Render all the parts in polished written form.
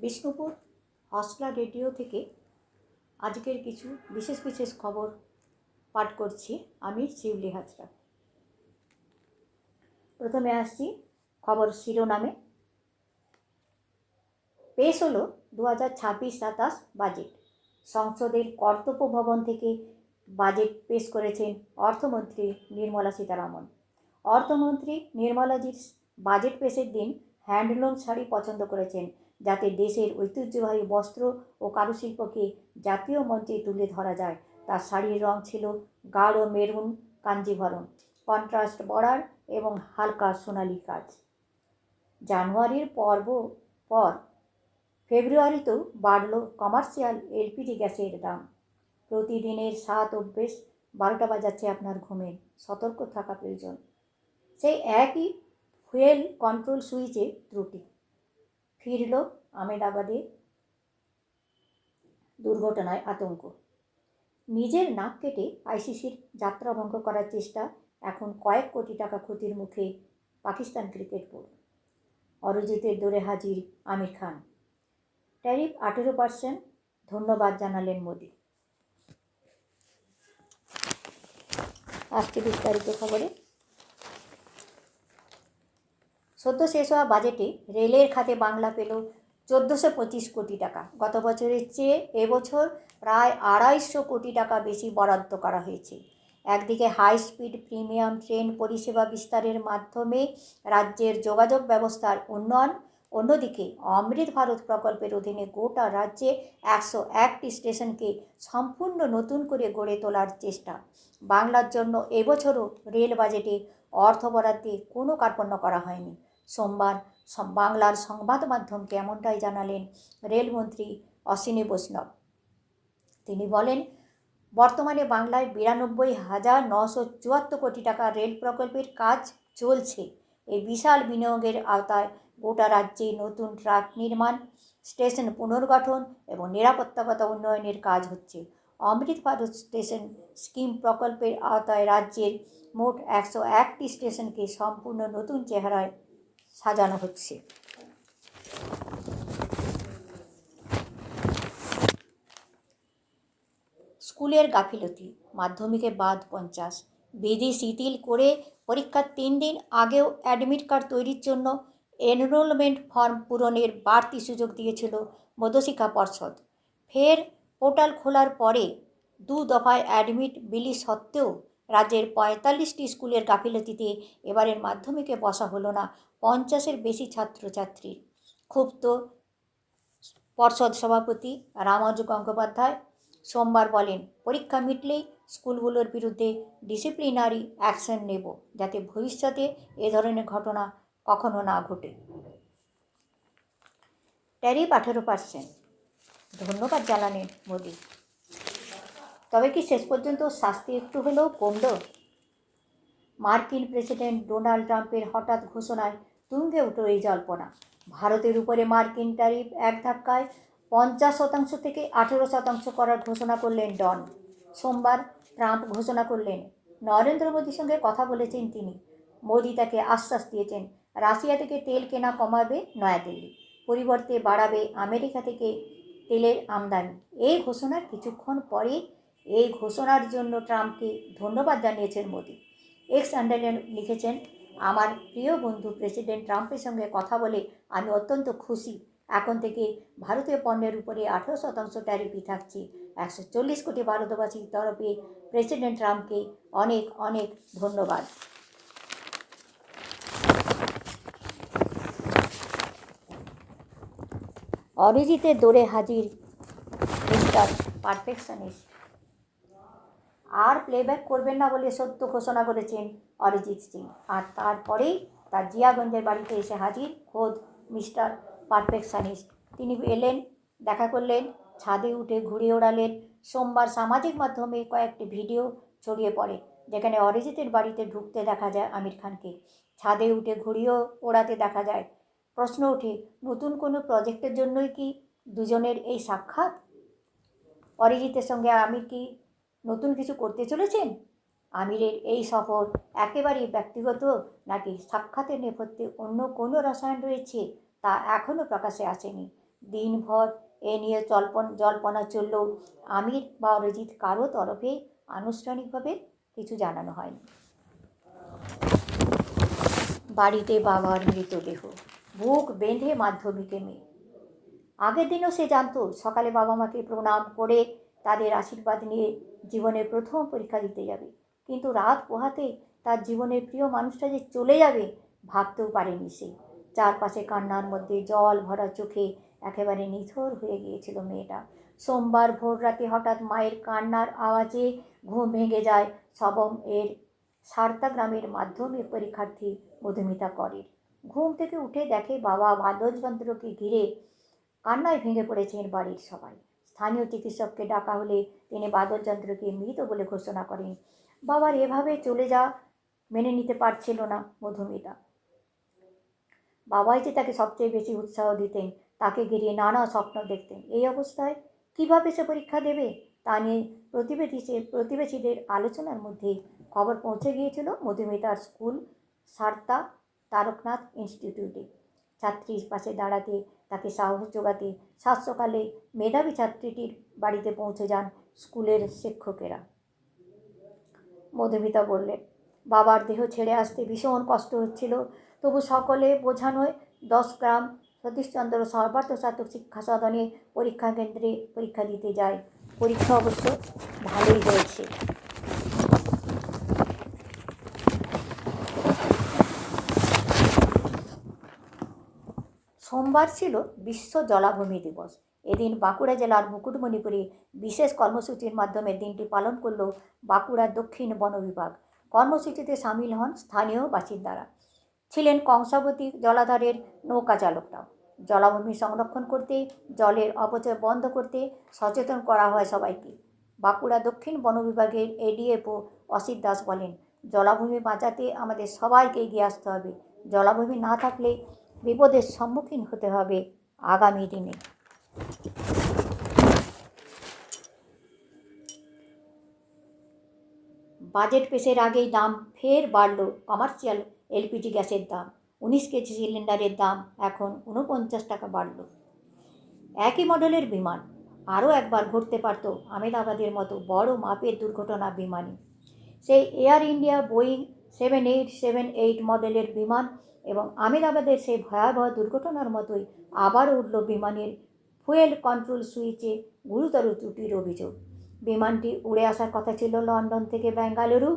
Bishnupur Hausla radio থেকে আজকের কিছু বিশেষ বিশেষ খবর পাঠ করছি আমি শিউলি হাজরা। প্রথমে আসছি খবর শিরোনামে। পেশ হলো 2026-27 বাজেট। সংসদের কর্তব্য ভবন থেকে বাজেট পেশ করেছেন অর্থমন্ত্রী নির্মলা সীতারামন। অর্থমন্ত্রী নির্মলাজির বাজেট পেশের দিন হ্যান্ডলুম শাড়ি পছন্দ করেছেন, যাতে দেশের ঐতিহ্যবাহী বস্ত্র ও কারুশিল্পকে জাতীয় মঞ্চে তুলে ধরা যায়। তার শাড়ির রং ছিল গাঢ় মেরুন কাঞ্জিভরম, কন্ট্রাস্ট বর্ডার এবং হালকা সোনালি কাজ। জানুয়ারির পর ফেব্রুয়ারিতেও বাড়ল কমার্শিয়াল এলপিজি গ্যাসের দাম। প্রতিদিনের স্বাদ অভ্যেস 12টা বাজাচ্ছে আপনার ঘুমে, সতর্ক থাকা প্রয়োজন। সেই একই ফুয়েল কন্ট্রোল সুইচে ত্রুটি। ফিরল আহমেদাবাদে দুর্ঘটনায় আতঙ্ক। নিজের নাক কেটে আইসিসির যাত্রা ভঙ্গ করার চেষ্টা, এখন কয়েক কোটি টাকা ক্ষতির মুখে পাকিস্তান ক্রিকেট বোর্ড। অরিজিতের দৌড়ে হাজির আমির খান। ট্যারিফ 18%, ধন্যবাদ জানালেন মোদি। আসছে বিস্তারিত খবরে। সদ্য শেষ হওয়া বাজেটে রেলের খাতে বাংলা পেল 1425 কোটি টাকা। গত বছরের চেয়ে এবছর প্রায় 250 কোটি টাকা বেশি বরাদ্দ করা হয়েছে। একদিকে হাই স্পিড প্রিমিয়াম ট্রেন পরিষেবা বিস্তারের মাধ্যমে রাজ্যের যোগাযোগ ব্যবস্থার উন্নয়ন, অন্যদিকে অমৃত ভারত প্রকল্পের অধীনে গোটা রাজ্যে 101টি স্টেশনকে সম্পূর্ণ নতুন করে গড়ে তোলার চেষ্টা। বাংলার জন্য এবছরও রেল বাজেটে অর্থ বরাদ্দে কোনো কার্পণ্য করা হয়নি। সোমবার বাংলার সংবাদ মাধ্যমকে এমনটাই জানালেন রেলমন্ত্রী অশ্বিনী বৈষ্ণব। তিনি বলেন, বর্তমানে বাংলায় 92,974 কোটি টাকা রেল প্রকল্পের কাজ চলছে। এই বিশাল বিনিয়োগের আওতায় গোটা রাজ্যে নতুন ট্র্যাক নির্মাণ, স্টেশন পুনর্গঠন এবং নিরাপত্তাগত উন্নয়নের কাজ হচ্ছে। অমৃত ভারত স্টেশন স্কিম প্রকল্পের আওতায় রাজ্যের মোট 101টি স্টেশনকে সম্পূর্ণ নতুন চেহারায় সাজানো হচ্ছে। স্কুলের গাফিলতি, মাধ্যমিকে বাদ 50। বিধি শিথিল করে পরীক্ষার 3 দিন আগেও অ্যাডমিট কার্ড তৈরির জন্য এনরোলমেন্ট ফর্ম পূরণের বাড়তি সুযোগ দিয়েছিল মধ্যশিক্ষা পর্ষদ। ফের পোর্টাল খোলার পরে 2 দফায় অ্যাডমিট বিলি সত্ত্বেও রাজ্যের 45টি স্কুলের গাফিলতিতে এবারের মাধ্যমিকে বসা হলো না 50-এর বেশি ছাত্রছাত্রীর। ক্ষুব্ধ পর্ষদ সভাপতি রামানুজ গঙ্গোপাধ্যায় সোমবার বলেন, পরীক্ষা মিটলেই স্কুলগুলোর বিরুদ্ধে ডিসিপ্লিনারি অ্যাকশন নেব, যাতে ভবিষ্যতে এ ধরনের ঘটনা কখনো না ঘটে। ট্যারিফ 18%, ধন্যবাদ জানালেন মোদি। তবে কি শেষ পর্যন্ত শাস্তি একটু হলেও কমল? মার্কিন প্রেসিডেন্ট ডোনাল্ড ট্রাম্পের হঠাৎ ঘোষণায় তুঙ্গে উঠল এই জল্পনা। ভারতের উপরে মার্কিন ট্যারিফ এক ধাক্কায় 50% থেকে 18% করার ঘোষণা করলেন ডন। সোমবার ট্রাম্প ঘোষণা করলেন, নরেন্দ্র মোদির সঙ্গে কথা বলেছেন তিনি। মোদি তাকে আশ্বাস দিয়েছেন, রাশিয়া থেকে তেল কেনা কমাবে নয়াদিল্লি, পরিবর্তে বাড়াবে আমেরিকা থেকে তেলের আমদানি। এই ঘোষণার কিছুক্ষণ পরে এই ঘোষণার জন্য ট্রাম্পকে ধন্যবাদ জানিয়েছেন মোদি। এক্স হ্যান্ডেলে লিখেছেন, আমার প্রিয় বন্ধু প্রেসিডেন্ট ট্রাম্পের সঙ্গে কথা বলে আমি অত্যন্ত খুশি। এখন থেকে ভারতীয় পণ্যের উপরে 18% ট্যারিফই থাকছে। 140 কোটি ভারতবাসীর তরফে প্রেসিডেন্ট ট্রাম্পকে অনেক অনেক ধন্যবাদ। অরিজিতের দৌড়ে হাজির মিস্টার পারফেকশনিস্ট। আর প্লেব্যাক করবেন না বলে সত্য ঘোষণা করেছেন অরিজিৎ সিং। আর তারপরেই তার জিয়াগঞ্জের বাড়িতে এসে হাজির খোদ মিস্টার পারফেকশনিস্ট। তিনি এলেন, দেখা করলেন, ছাদে উঠে ঘুরে ওড়ালেন। সোমবার সামাজিক মাধ্যমে কয়েকটি ভিডিও ছড়িয়ে পড়ে, যেখানে অরিজিতের বাড়িতে ঢুকতে দেখা যায় আমির খানকে, ছাদে উঠে ঘুরিয়েও ওড়াতে দেখা যায়। প্রশ্ন ওঠে, নতুন কোনো প্রজেক্টের জন্যই কি দুজনের এই সাক্ষাৎ? অরিজিতের সঙ্গে আমির কি নতুন কিছু করতে চলেছেন? আমিরের এই সফর একেবারেই ব্যক্তিগত, নাকি সাক্ষাতের নেপথ্যে অন্য কোনো রসায়ন রয়েছে তা এখনও প্রকাশে আসেনি। দিনভর এ নিয়ে জল্পনা চললেও আমির বা অরিজিৎ কারো তরফে আনুষ্ঠানিকভাবে কিছু জানানো হয়নি। বাড়িতে বাবার মৃতদেহ, বুক বেঁধে মাধ্যমিকে মেয়ে। আগের দিনও সে জানতো সকালে বাবা মাকে প্রণাম করে তাদের আশীর্বাদ নিয়ে জীবনের প্রথম পরীক্ষা দিতে যাবে, কিন্তু রাত পোহাতে তার জীবনের প্রিয় মানুষটা যে চলে যাবে ভাবতেও পারেনি সে। চারপাশে কান্নার মধ্যে জল ভরা চোখে একেবারে নিথর হয়ে গিয়েছিল মেয়েটা। সোমবার ভোর রাতে হঠাৎ মায়ের কান্নার আওয়াজে ঘুম ভেঙে যায় সবম এর সারতা গ্রামের মাধ্যমিক পরীক্ষার্থী মধুমিতা করের। ঘুম থেকে উঠে দেখে বাবা বাদ্যযন্ত্রকে ঘিরে কান্নায় ভেঙে পড়েছেন বাড়ির সবাই। স্থানীয় চিকিৎসককে ডাকা হলে তিনি বাদ্যযন্ত্রকে মৃত বলে ঘোষণা করেন। বাবার এভাবে চলে যাওয়া মেনে নিতে পারছিল না মধুমিতা। বাবাই যে তাকে সবচেয়ে বেশি উৎসাহ দিতেন, তাকে ঘিরিয়ে নানা স্বপ্ন দেখতেন। এই অবস্থায় কিভাবে সে পরীক্ষা দেবে তা নিয়ে প্রতিবেশীদের আলোচনার মধ্যে খবর পৌঁছে গিয়েছিল মধুমিতার স্কুল সারতা তারকনাথ ইনস্টিটিউটে। ছাত্রীর পাশে দাঁড়াতে, তাকে সাহস জোগাতে সাত সকালে মেধাবী ছাত্রীটির বাড়িতে পৌঁছে যান স্কুলের শিক্ষকেরা। মধুমিতা বললেন, বাবার দেহ ছেড়ে আসতে ভীষণ কষ্ট হচ্ছিল, তবু সকলে বোঝানোয় 10 গ্রাম সতীশচন্দ্র সর্বার্থসাধক শিক্ষা সদনে পরীক্ষা কেন্দ্রে পরীক্ষা দিতে যায়। পরীক্ষা অবশ্য ভালোই হয়েছে। সোমবার ছিল বিশ্ব জলাভূমি দিবস। এদিন বাঁকুড়া জেলার মুকুটমণিপুরে বিশেষ কর্মসূচির মাধ্যমে দিনটি পালন করল বাঁকুড়া দক্ষিণ বন বিভাগ। কর্মসূচিতে সামিল হন স্থানীয় বাসিন্দারা, ছিলেন কংসাবতী জলাধারের নৌকা চালকরাও। জলাভূমি সংরক্ষণ করতে, জলের অপচয় বন্ধ করতে সচেতন করা হয় সবাইকে। বাঁকুড়া দক্ষিণ বন বিভাগের এডিএফও অসিত দাস বলেন, জলাভূমি বাঁচাতে আমাদের সবাইকে এগিয়ে আসতে হবে। জলাভূমি না থাকলে বিপদের সম্মুখীন হতে হবে আগামী দিনে। বাজেট পেশের আগেই দাম ফের বাড়ল কমার্শিয়াল এলপিজি গ্যাসের দাম। 19 কেজি সিলিন্ডারের দাম এখন 49 টাকা বাড়ল। একই মডেলের বিমান আরও একবার ঘটতে পারত আহমেদাবাদের মতো বড় মাপের দুর্ঘটনা বিমানে। সেই এয়ার ইন্ডিয়া বোয়িং 7878 মডেলের বিমান এবং আহমেদাবাদের সেই ভয়াবহ দুর্ঘটনার মতোই আবার উঠল বিমানের ফুয়েল কন্ট্রোল সুইচে গুরুতর ত্রুটির অভিযোগ। বিমানটি উড়ে আসার কথা ছিল লন্ডন থেকে বেঙ্গালুরু,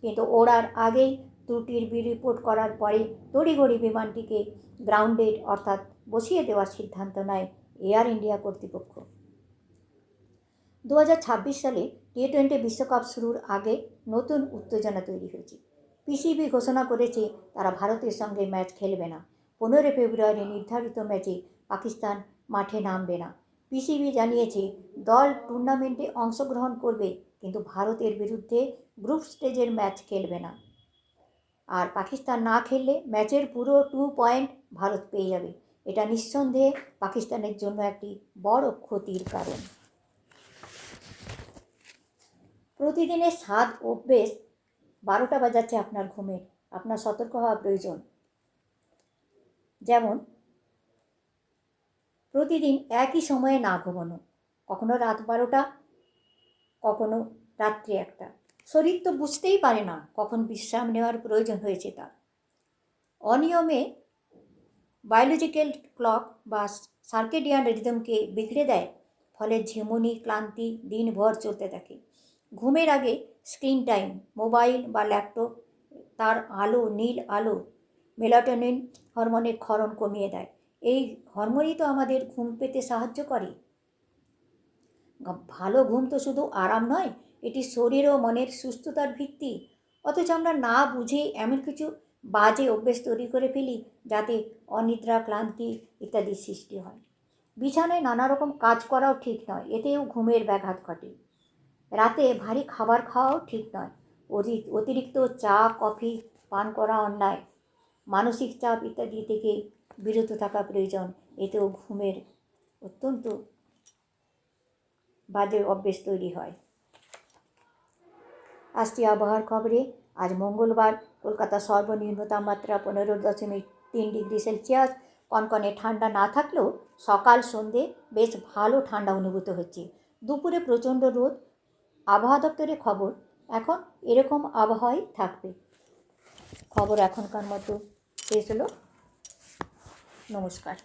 কিন্তু ওড়ার আগেই ত্রুটির রিপোর্ট করার পরে তড়িঘড়ি বিমানটিকে গ্রাউন্ডেড অর্থাৎ বসিয়ে দেওয়ার সিদ্ধান্ত নেয় এয়ার ইন্ডিয়া কর্তৃপক্ষ। 2026 সালে টি-20 বিশ্বকাপ শুরুর আগে নতুন উত্তেজনা তৈরি হয়েছে। পিসিবি ঘোষণা করেছে তারা ভারতের সঙ্গে ম্যাচ খেলবে না। 15 ফেব্রুয়ারি নির্ধারিত ম্যাচে পাকিস্তান মাঠে নামবে না। পিসিবি জানিয়েছে দল টুর্নামেন্টে অংশগ্রহণ করবে, কিন্তু ভারতের বিরুদ্ধে গ্রুপ স্টেজের ম্যাচ খেলবে না। আর পাকিস্তান না খেললে ম্যাচের পুরো 2 পয়েন্ট ভারত পেয়ে যাবে। এটা নিঃসন্দেহে পাকিস্তানের জন্য একটি বড় ক্ষতির কারণ। প্রতিদিনের 7 অভ্যেস 12টা বাজাচ্ছে আপনার ঘুমে। আপনার সতর্ক হওয়া প্রয়োজন। যেমন প্রতিদিন একই সময়ে না ঘুমানো, কখনো রাত 12টা, কখনো রাত্রি 1টা। শরীর তো বুঝতেই পারে না কখন বিশ্রাম নেওয়ার প্রয়োজন হয়েছে তার। অনিয়মে বায়োলজিক্যাল ক্লক বা সার্কেডিয়ান রিদমকে বিগড়ে দেয়, ফলে ঝিমুনি, ক্লান্তি দিনভর চলতে থাকে। ঘুমের আগে স্ক্রিন টাইম, মোবাইল বা ল্যাপটপ, তার আলো, নীল আলো মেলাটোনিন হরমোনের ক্ষরণ কমিয়ে দেয়। এই হরমোনই তো আমাদের ঘুম পেতে সাহায্য করে। ভালো ঘুম তো শুধু আরাম নয়, এটি শরীর ও মনের সুস্থতার ভিত্তি। অথচ আমরা না বুঝে এমন কিছু বাজে অভ্যেস তৈরি করে ফেলি যাতে অনিদ্রা, ক্লান্তি ইত্যাদি সৃষ্টি হয়। বিছানায় নানা রকম কাজ করাও ঠিক নয়, এতেও ঘুমের ব্যাঘাত ঘটে। রাতে ভারী খাবার খাওয়াও ঠিক নয়। অতিরিক্ত চা, কফি পান করা অন্যায়। মানসিক চাপ ইত্যাদি থেকে বিরত থাকা প্রয়োজন, এতেও ঘুমের অত্যন্ত বাজে অভ্যেস তৈরি হয়। আসছি আবহাওয়ার খবরে। আজ মঙ্গলবার কলকাতা সর্বনিম্ন তাপমাত্রা 15.3 ডিগ্রি সেলসিয়াস, কনকনে ঠান্ডা না থাকলেও সকাল সন্ধে বেশ ভালো ঠান্ডা অনুভূত হচ্ছে। দুপুরে প্রচণ্ড রোদ। আবহাওয়া দপ্তরের খবর এখন এরকম আবহাওয়াই থাকবে। খবর এখনকার মতো শেষ হলো। নমস্কার।